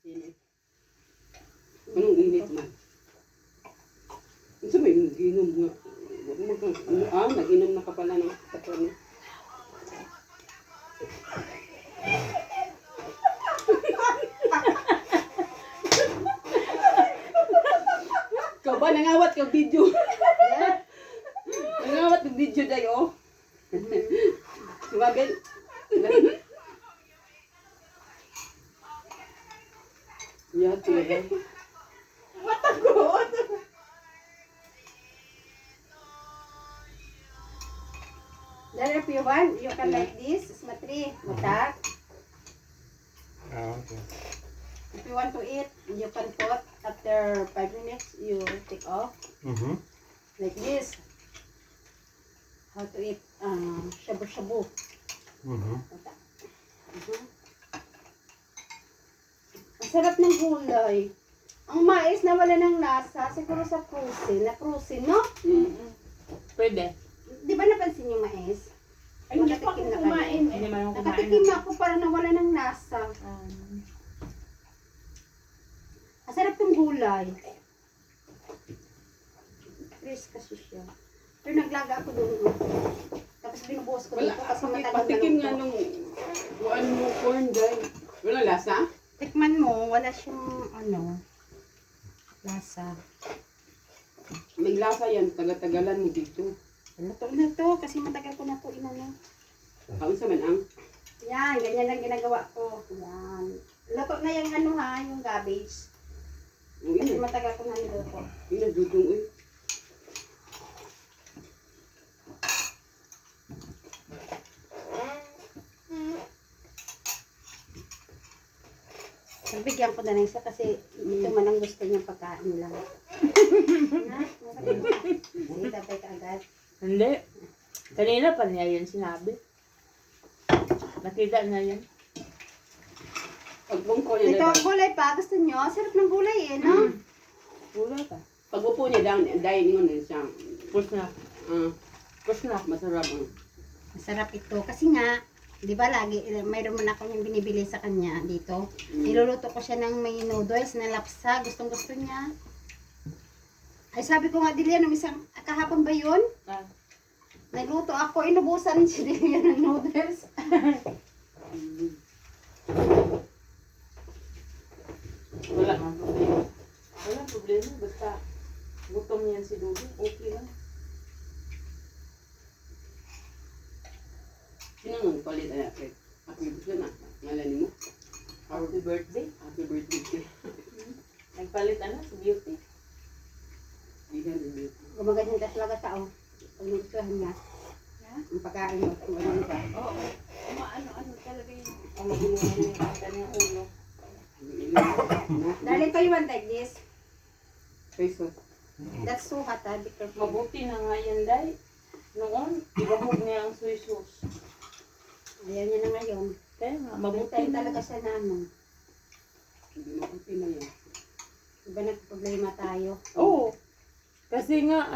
Init. Anong init man? Isa may nag-inom nga. Nag-inom na ka pala ng katron. Ikaw ba nangawat kang video? Nangawat ng video dayo. Sumabel. Yeah, tiga. Matakot. Then if you want, you can like this, smatri, matak. Okay. If you want to eat, you can put after 5 minutes, you take off. Mm-hmm. Like this. How to eat shabu-shabu. Mm-hmm. Ang sarap ng gulay. Ang mais na wala ng lasa, siguro sa frozen, no? Pwede. Di ba napansin yung mais? Ay, hindi pa ako Nakatikim na kumain. kayo. Hindi man ako kumain. Nakatikim ako para nawala ng lasa. Ang sarap ng gulay. Fresh kasi siya. Pero naglaga ako doon. Tapos binubuhos ko Wala, dito kasi matagal patikim nga maluto. nung buwan mo corn dye. Wala lasa? Tikman mo, wala siyang lasa. May lasa yan, taga-tagalan mo dito. Luto na to kasi matagal ko na to inano. Ang isa man ang? Yan, ganyan lang ginagawa ko. Yan. Luto na yung yung cabbage. Kasi matagal ko na niluto. Dudong eh. Nagbigyan ko na lang siya kasi ito man ang gusto niyang pagkain lang. Na? Sige, tatay ka agad. Hindi. Kanina pa niya yan sinabi. Nakita na yan. Pagbong ko niya Ito na ang gulay pa. Gusto niyo? Sarap ng gulay eh, no? Wala ka. Pag-upo niya dahil ningon din siya. Push na. Push na. Masarap. Masarap ito. Kasi nga, di ba lagi, mayroon man ako yung binibili sa kanya dito. Niluluto ko siya ng may noodles na lapsa. Gustong gusto niya. Ay sabi ko nga Delia, nung isang kahapon ba yun? Nagluto ako, inubusan si Delia ng noodles. Wala nga problema. Wala problema. Basta gutom yan si Dudu. Okay lang. Sino nung palit na cake? Happy birthday na. Ngalanin mo? Happy birthday. Happy birthday. Nagpalit na si Beauty. Ihan din dito. Gumaganyan ka talaga tao. Pag nagustuhan niya. Ang pagkain mo, kung ano ba. Oo. Ano talaga yun. Ang magulungan niya yung kanyang ulo. Dahil ito you want like this. Peso. That's so hot be careful. Mabuti na nga yan, Day. Noon, ibahog niya ang soy sauce. Ayaw niya na ngayon. Kaya nga, mabuti Mabuti na. talaga siya na Hindi mabuti na yan. Iba nagproblema tayo. Oo. Kasi nga,